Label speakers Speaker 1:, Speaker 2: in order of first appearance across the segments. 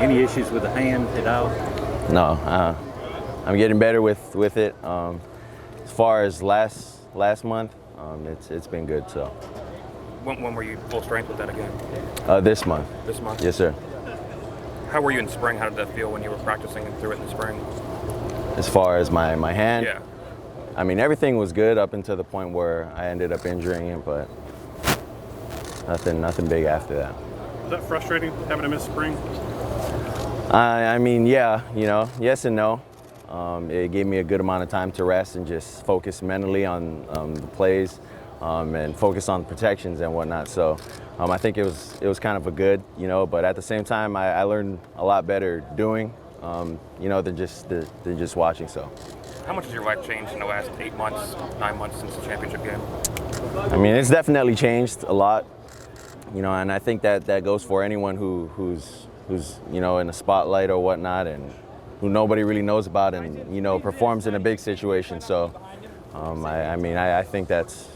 Speaker 1: Any issues with the hand at all?
Speaker 2: No, I'm getting better with it. As far as last month, it's been good. So.
Speaker 3: When were you full strength with that again?
Speaker 2: This month.
Speaker 3: This month?
Speaker 2: Yes, sir.
Speaker 3: How were you in spring? How did that feel when you were practicing and through it in the spring?
Speaker 2: As far as my hand?
Speaker 3: Yeah.
Speaker 2: I mean, everything was good up until the point where I ended up injuring it, but nothing big after that.
Speaker 4: Was that frustrating, having to miss spring?
Speaker 2: I mean, yeah, yes and no. It gave me a good amount of time to rest and just focus mentally on the plays and focus on protections and whatnot. So I think it was kind of a good, but at the same time, I learned a lot better doing, than just watching. So.
Speaker 3: How much has your life changed in the last 8 months, 9 months since the championship game?
Speaker 2: I mean, it's definitely changed a lot, and I think that goes for anyone who's in a spotlight or whatnot, and who nobody really knows about, and performs in a big situation. So, I think that's,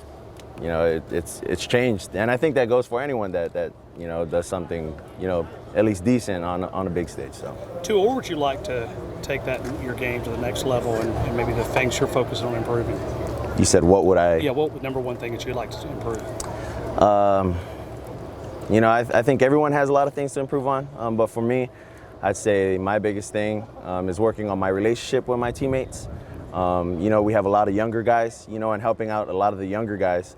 Speaker 2: it's changed, and I think that goes for anyone that does something at least decent on a big stage. So.
Speaker 4: Tua, where would you like to take that your game to the next level, and maybe the things you're focusing on improving?
Speaker 2: You said what would I?
Speaker 4: Yeah, what would number one thing that you'd like to improve?
Speaker 2: I think everyone has a lot of things to improve on, but for me, I'd say my biggest thing is working on my relationship with my teammates. We have a lot of younger guys, and helping out a lot of the younger guys,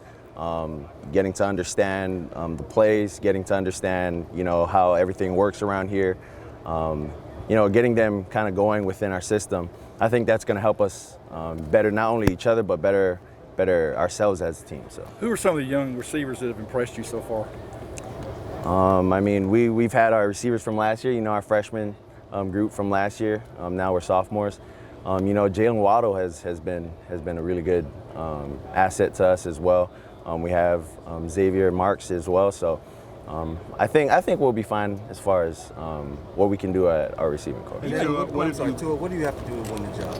Speaker 2: getting to understand the plays, getting to understand, how everything works around here, getting them kind of going within our system. I think that's going to help us better not only each other, but better ourselves as a team. So.
Speaker 5: Who are some of the young receivers that have impressed you so far?
Speaker 2: We've had our receivers from last year, our freshman group from last year. Now we're sophomores. Jalen Waddle has been a really good asset to us as well. We have Xavier Marks as well. So I think we'll be fine as far as what we can do at our receiving corps.
Speaker 6: What do you have to do to win the job?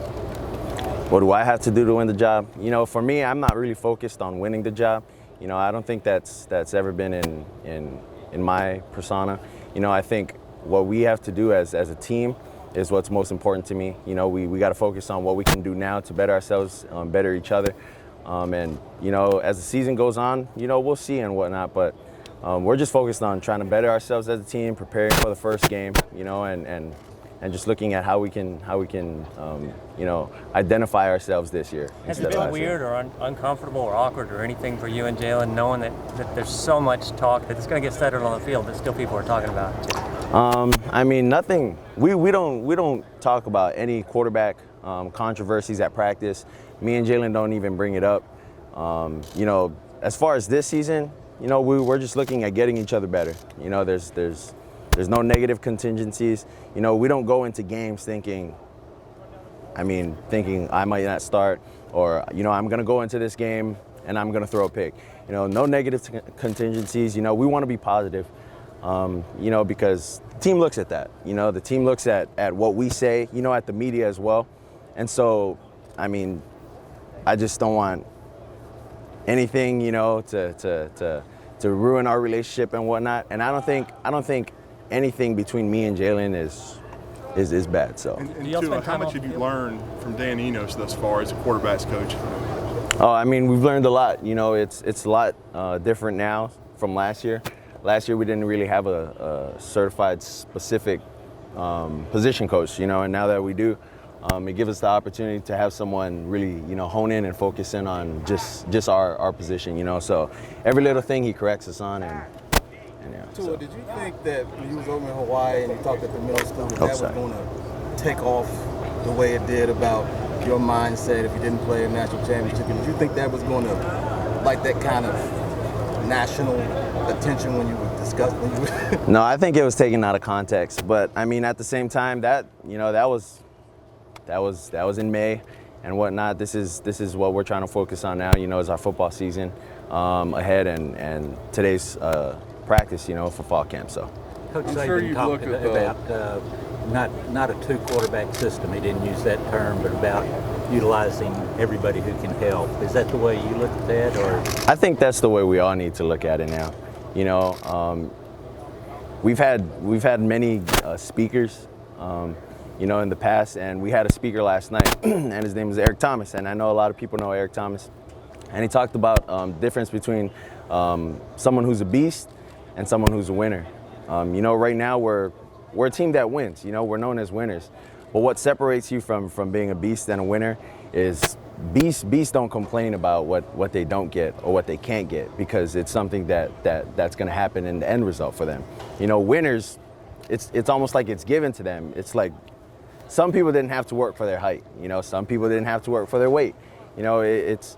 Speaker 2: What do I have to do to win the job? For me, I'm not really focused on winning the job. I don't think that's ever been in my persona. I think what we have to do as a team is what's most important to me. We got to focus on what we can do now to better ourselves, better each other. And as the season goes on, we'll see and whatnot. But we're just focused on trying to better ourselves as a team, preparing for the first game, and just looking at how we can identify ourselves this year.
Speaker 7: Has it been weird or uncomfortable or awkward or anything for you and Jalen, knowing that there's so much talk that it's going to get settled on the field that still people are talking about it too?
Speaker 2: Nothing. We don't talk about any quarterback controversies at practice. Me and Jalen don't even bring it up. As far as this season, we're just looking at getting each other better. There's no negative contingencies. We don't go into games thinking I might not start, or I'm going to go into this game and I'm going to throw a pick. No negative contingencies. We want to be positive. Because the team looks at that. The team looks at what we say, at the media as well. And so, I just don't want anything, to ruin our relationship and whatnot. And I don't think anything between me and Jalen is bad. So.
Speaker 8: And Tua, how much have you learned from Dan Enos thus far as a quarterback's coach?
Speaker 2: Oh, we've learned a lot. It's a lot different now from last year. Last year we didn't really have a certified specific position coach, and now that we do, it gives us the opportunity to have someone really, hone in and focus in on just our position, So every little thing he corrects us on, and yeah.
Speaker 6: Tua, did you think that when you was over in Hawaii and you talked at the middle school that was going to take off the way it did about your mindset if you didn't play a national championship? Did you think that was going to, like, that kind of national attention when you were discussing?
Speaker 2: No, I think it was taken out of context. But at the same time, that was in May and whatnot. This is what we're trying to focus on now. Is our football season ahead and today's practice. For fall camp. So.
Speaker 1: Coach Saban talked about not a two-quarterback system. He didn't use that term, but about utilizing everybody who can help. Is that the way you look at that, or?
Speaker 2: I think that's the way we all need to look at it now. we've had many speakers, you know, in the past, and we had a speaker last night, and his name is Eric Thomas, and I know a lot of people know Eric Thomas, and he talked about difference between someone who's a beast and someone who's a winner. You know, right now we're a team that wins. You know, we're known as winners. But what separates you from being a beast and a winner is beasts don't complain about what they don't get or what they can't get, because it's something that's going to happen in the end result for them. You know, winners, it's almost like it's given to them. It's like some people didn't have to work for their height. You know, some people didn't have to work for their weight. You know, it's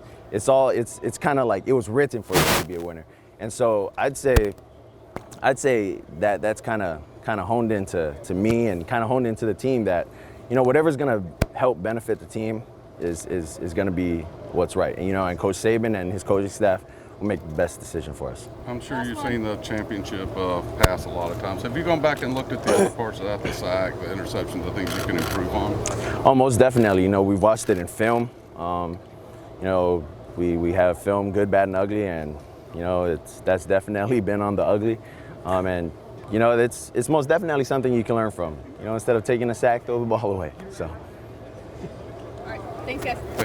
Speaker 2: kind of like it was written for you to be a winner. And so I'd say that's kind of honed into me and kind of honed into the team, that, you know, whatever's going to help benefit the team is going to be what's right. And, you know, and Coach Saban and his coaching staff will make the best decision for us.
Speaker 9: I'm sure you've seen the championship pass a lot of times. Have you gone back and looked at the other parts of that, the sack, the interceptions, the things you can improve on?
Speaker 2: Oh, most definitely. You know, we've watched it in film. You know, we have film, good, bad, and ugly, and, you know, that's definitely been on the ugly. And, you know, it's most definitely something you can learn from. You know, instead of taking a sack, throw the ball away. So.
Speaker 10: All right. Thanks, guys.